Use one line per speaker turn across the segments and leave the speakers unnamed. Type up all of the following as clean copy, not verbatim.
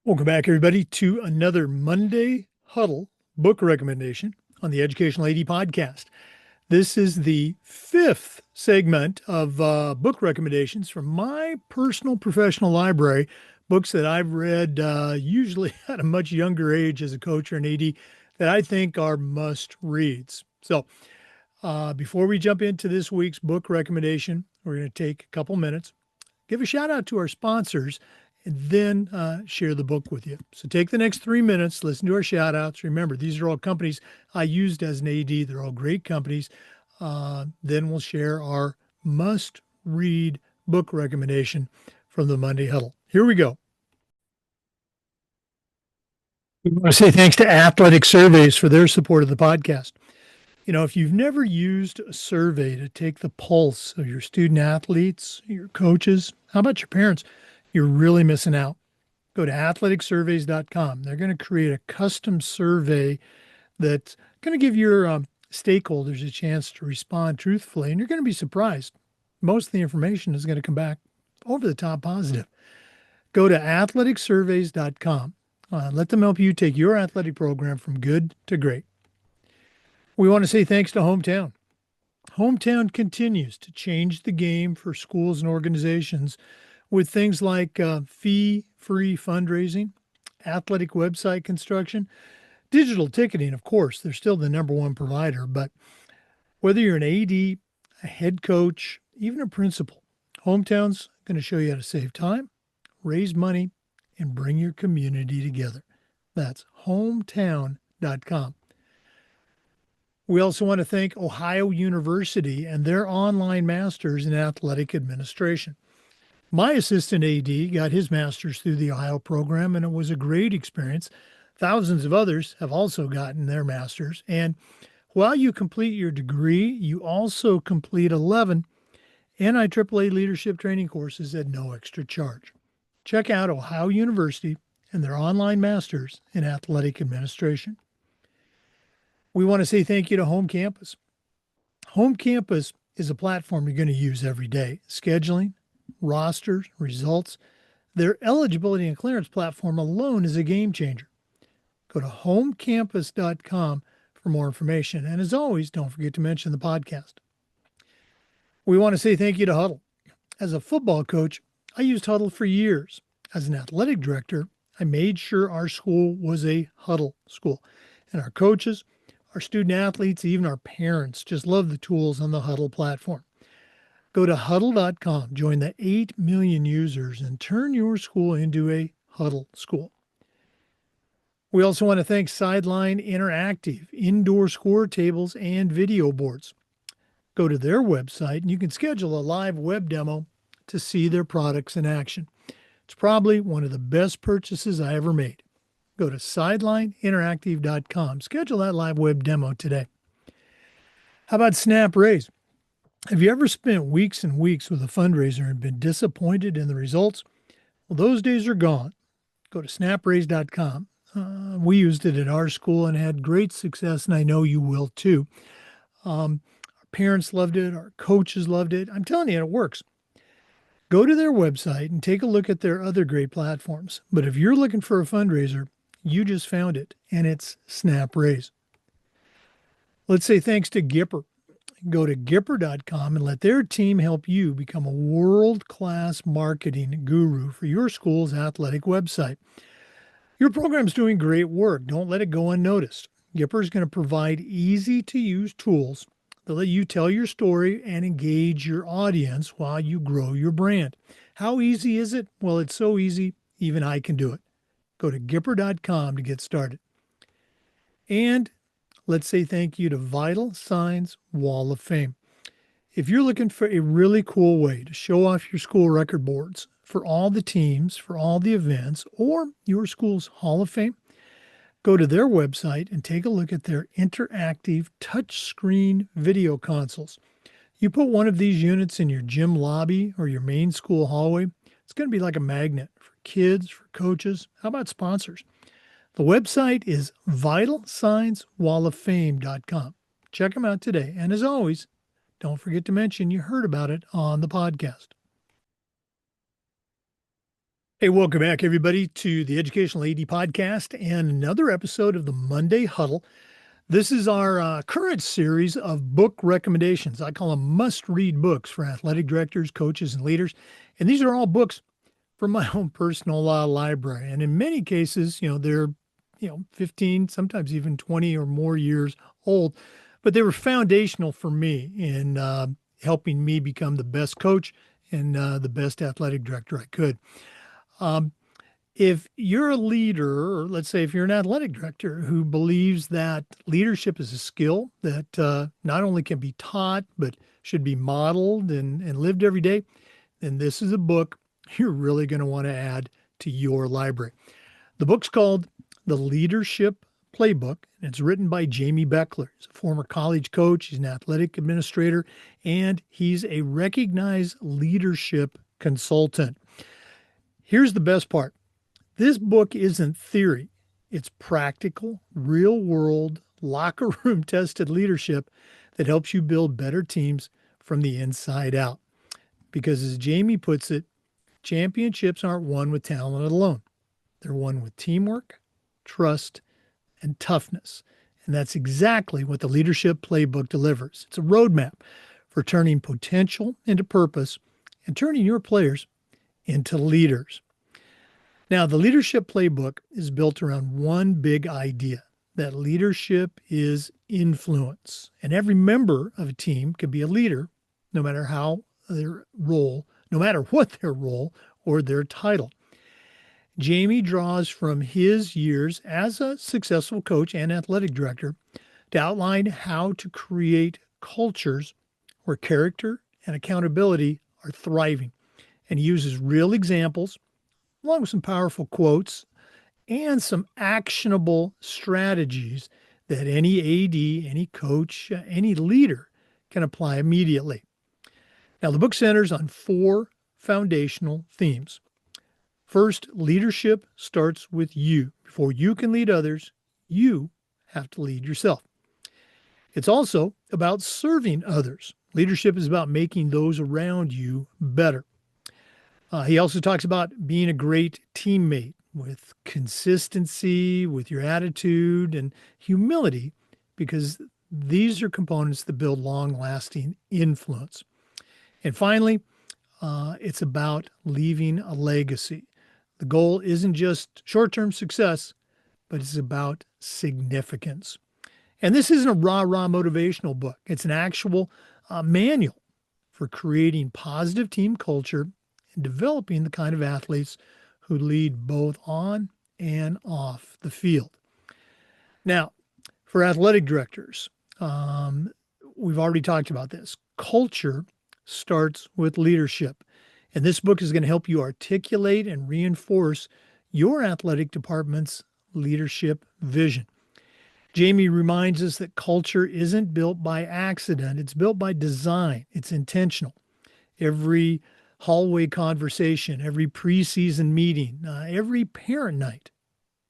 Welcome back, everybody, to another Monday Huddle book recommendation on the Educational AD podcast. This is the fifth segment of book recommendations from my personal professional library, books that I've read usually at a much younger age as a coach or an AD that I think are must reads. So before we jump into this week's book recommendation, we're going to take a couple minutes, give a shout out to our sponsors, and then share the book with you. So take the next 3 minutes, listen to our shout outs. Remember, these are all companies I used as an AD. They're all great companies. Then we'll share our must read book recommendation from the Monday Huddle. Here we go. We want to say thanks to Athletic Surveys for their support of the podcast. You know, if you've never used a survey to take the pulse of your student athletes, your coaches, how about your parents? You're really missing out. Go to athleticsurveys.com. They're going to create a custom survey that's going to give your stakeholders a chance to respond truthfully, and you're going to be surprised. Most of the information is going to come back over the top positive. Go to athleticsurveys.com. Let them help you take your athletic program from good to great. We want to say thanks to Hometown. Hometown continues to change the game for schools and organizations with things like fee-free fundraising, athletic website construction, digital ticketing. Of course, they're still the number one provider, but whether you're an AD, a head coach, even a principal, Hometown's going to show you how to save time, raise money, and bring your community together. That's hometown.com. We also want to thank Ohio University and their online masters in athletic administration. My assistant AD got his master's through the Ohio program, and it was a great experience. Thousands of others have also gotten their master's. And while you complete your degree, you also complete 11 NIAAA leadership training courses at no extra charge. Check out Ohio University and their online masters in athletic administration. We want to say thank you to Home Campus. Home Campus is a platform you're going to use every day. Scheduling, rosters, results. Their eligibility and clearance platform alone is a game changer. Go to homecampus.com for more information. And as always, don't forget to mention the podcast. We want to say thank you to Huddle. As a football coach, I used Huddle for years. As an athletic director, I made sure our school was a Huddle school. And our coaches, our student athletes, even our parents just love the tools on the Huddle platform. Go to huddle.com, join the 8 million users, and turn your school into a Huddle school. We also want to thank Sideline Interactive, indoor score tables and video boards. Go to their website and you can schedule a live web demo to see their products in action. It's probably one of the best purchases I ever made. Go to sidelineinteractive.com. Schedule that live web demo today. How about Snap Raise? Have you ever spent weeks and weeks with a fundraiser and been disappointed in the results? Well, those days are gone. Go to snapraise.com. We used it at our school and had great success, and I know you will too. Our parents loved it. Our coaches loved it. I'm telling you, it works. Go to their website and take a look at their other great platforms. But if you're looking for a fundraiser, you just found it, and it's Snap Raise. Let's say thanks to Gipper. Go to Gipper.com and let their team help you become a world-class marketing guru for your school's athletic website. Your program's doing great work. Don't let it go unnoticed. Gipper is going to provide easy-to-use tools that let you tell your story and engage your audience while you grow your brand. How easy is it? Well, it's so easy, even I can do it. Go to Gipper.com to get started. And let's say thank you to Vital Signs Wall of Fame. If you're looking for a really cool way to show off your school record boards for all the teams, for all the events, or your school's Hall of Fame, go to their website and take a look at their interactive touchscreen video consoles. You put one of these units in your gym lobby or your main school hallway, it's going to be like a magnet for kids, for coaches. How about sponsors? The website is vitalsignswalloffame.com. Check them out today. And as always, don't forget to mention you heard about it on the podcast. We want to say thank you to Home Campus. Home Campus is a platform you're going to use every day. Scheduling, rosters, results. Their eligibility and clearance platform alone is a game changer. Go to homecampus.com. Join the 8 million users, and turn your school into a Huddle school. We also want to thank Ohio University and their online masters in athletic administration. My assistant AD got his master's through the Ohio program, and it was a great experience. Thousands of others have also gotten their master's. And while you complete your degree, you also complete 11 NIAAA leadership training courses at no extra charge. Check out Ohio University and their online masters in athletic administration. We want to say thank you to Huddle. As a football coach, I used Huddle for years. Hey, welcome back, everybody, to the Educational AD Podcast and another episode of the Monday Huddle. This is our current series of book recommendations. I call them must-read books for athletic directors, coaches, and leaders. And these are all books from my own personal library. And in many cases, they're, 15, sometimes even 20 or more years old, but they were foundational for me in helping me become the best coach and the best athletic director I could. Um, if you're a leader, or let's say if you're an athletic director who believes that leadership is a skill that not only can be taught, but should be modeled and lived every day, then this is a book you're really going to want to add to your library. The book's called The Leadership Playbook, and it's written by Jamy Bechler. He's a former college coach, he's an athletic administrator, and he's a recognized leadership consultant. Here's the best part. This book isn't theory. It's practical, real world, locker room tested leadership that helps you build better teams from the inside out. Because as Jamy puts it, championships aren't won with talent alone. They're won with teamwork, trust, and toughness. And that's exactly what the Leadership Playbook delivers. It's a roadmap for turning potential into purpose and turning your players into leaders. Now, the Leadership Playbook is built around one big idea, that leadership is influence. And every member of a team can be a leader, no matter how their role, no matter what their role or their title. Jamy draws from his years as a successful coach and athletic director to outline how to create cultures where character and accountability are thriving. And he uses real examples along with some powerful quotes and some actionable strategies that any AD, any coach, any leader can apply immediately. Now, the book centers on four foundational themes. First, leadership starts with you. Before you can lead others, you have to lead yourself. It's also about serving others. Leadership is about making those around you better. He also talks about being a great teammate with consistency, with your attitude and humility, because these are components that build long-lasting influence. And finally, it's about leaving a legacy. The goal isn't just short-term success, but it's about significance. And this isn't a rah-rah motivational book. It's an actual manual for creating positive team culture and developing the kind of athletes who lead both on and off the field. Now, for athletic directors, we've already talked about this. Culture starts with leadership. And this book is going to help you articulate and reinforce your athletic department's leadership vision. Jamy reminds us that culture isn't built by accident. It's built by design. It's intentional. Every hallway conversation, every preseason meeting, every parent night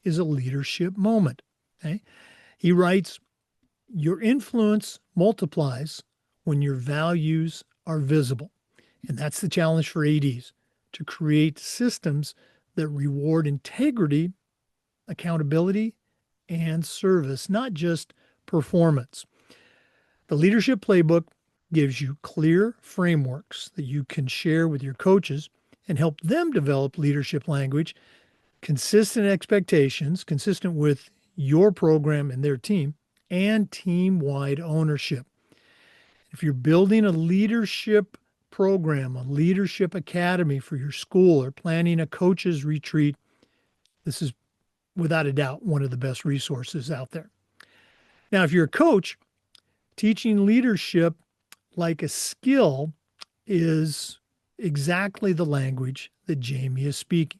is a leadership moment. Okay? He writes, your influence multiplies when your values are visible. And that's the challenge for ADs, to create systems that reward integrity, accountability, and service, not just performance. The Leadership Playbook gives you clear frameworks that you can share with your coaches and help them develop leadership language, consistent expectations, consistent with your program and their team, and team-wide ownership. If you're building a leadership program, a leadership academy for your school, or planning a coaches retreat, this is without a doubt one of the best resources out there. Now, if you're a coach, teaching leadership like a skill is exactly the language that Jamy is speaking.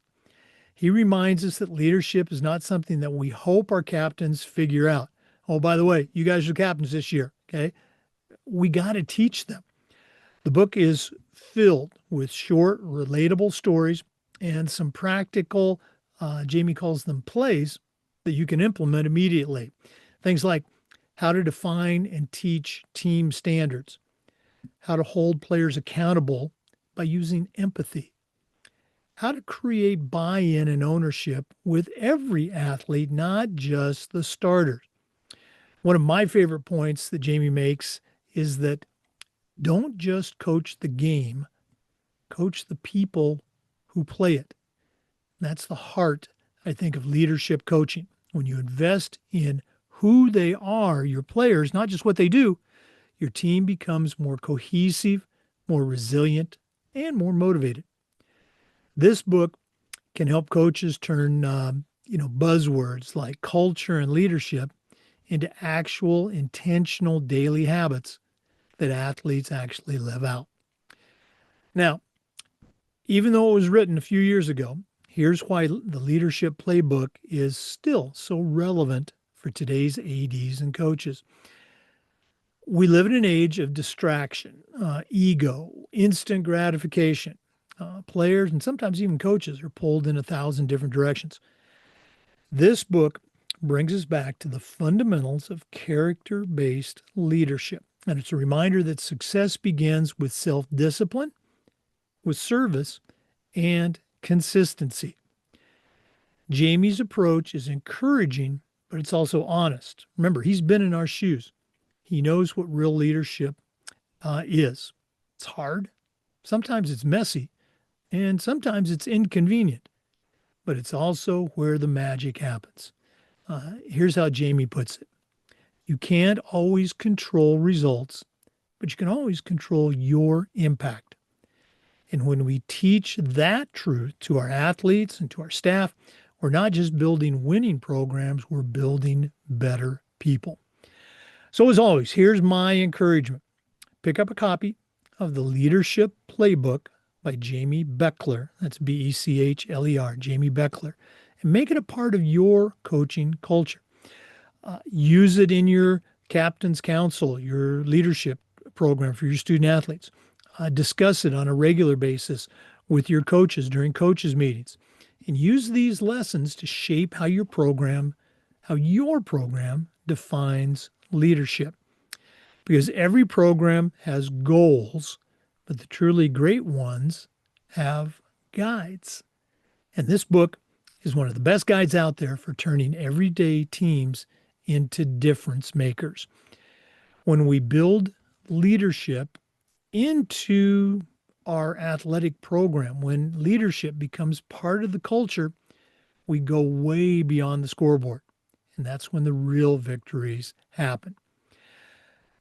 He reminds us that leadership is not something that we hope our captains figure out. Oh, by the way, you guys are captains this year, okay? We got to teach them. The book is filled with short, relatable stories and some practical, Jamy calls them plays, that you can implement immediately. Things like how to define and teach team standards, how to hold players accountable by using empathy, how to create buy-in and ownership with every athlete, not just the starters. One of my favorite points that Jamy makes is that don't just coach the game, coach the people who play it. That's the heart, I think, of leadership coaching. When you invest in who they are, your players, not just what they do, your team becomes more cohesive, more resilient, and more motivated. This book can help coaches turn, buzzwords like culture and leadership into actual intentional daily habits that athletes actually live out. Now, even though it was written a few years ago, here's why the leadership playbook is still so relevant for today's ADs and coaches. We live in an age of distraction, ego, instant gratification. Players and sometimes even coaches are pulled in 1,000 different directions. This book brings us back to the fundamentals of character-based leadership. And it's a reminder that success begins with self-discipline, with service, and consistency. Jamy's approach is encouraging, but it's also honest. Remember, he's been in our shoes. He knows what real leadership is. It's hard. Sometimes it's messy, and sometimes it's inconvenient, but it's also where the magic happens. Here's how Jamy puts it. You can't always control results, but you can always control your impact. And when we teach that truth to our athletes and to our staff, we're not just building winning programs, we're building better people. So as always, here's my encouragement. Pick up a copy of the Leadership Playbook by Jamy Bechler. That's Bechler, Jamy Bechler. And make it a part of your coaching culture. Use it in your captain's council, your leadership program for your student athletes. Discuss it on a regular basis with your coaches during coaches meetings. And use these lessons to shape how your program defines leadership. Because every program has goals, but the truly great ones have guides. And this book is one of the best guides out there for turning everyday teams into difference makers. When we build leadership into our athletic program, when leadership becomes part of the culture, we go way beyond the scoreboard. And that's when the real victories happen.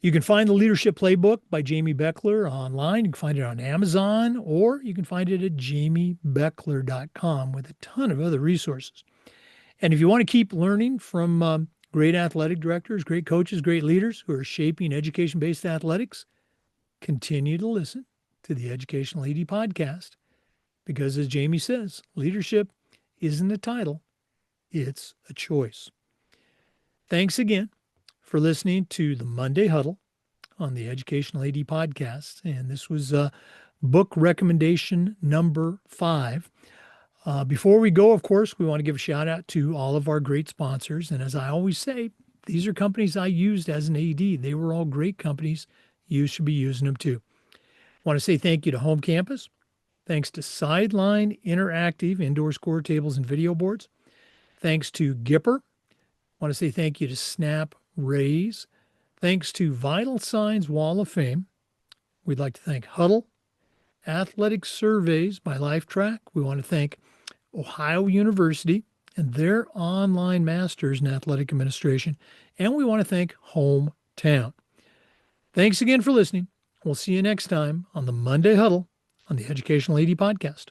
You can find the Leadership Playbook by Jamy Bechler online. You can find it on Amazon, or you can find it at jamybechler.com with a ton of other resources. And if you want to keep learning from great athletic directors, great coaches, great leaders who are shaping education-based athletics, continue to listen to the Educational AD podcast. Because as Jamy says, leadership isn't a title, it's a choice. Thanks again for listening to the Monday Huddle on the Educational AD podcast. And this was book recommendation number 5. Before we go, of course, we want to give a shout out to all of our great sponsors. And as I always say, these are companies I used as an AD. They were all great companies. You should be using them too. I want to say thank you to Home Campus. Thanks to Sideline Interactive Indoor Score Tables and Video Boards. Thanks to Gipper. I want to say thank you to Snap Rays. Thanks to Vital Signs Wall of Fame. We'd like to thank Huddle, Athletic Surveys by LifeTrack. We want to thank Ohio University and their online masters in athletic administration. And we want to thank Hometown. Thanks again for listening. We'll see you next time on the Monday Huddle on the Educational AD podcast.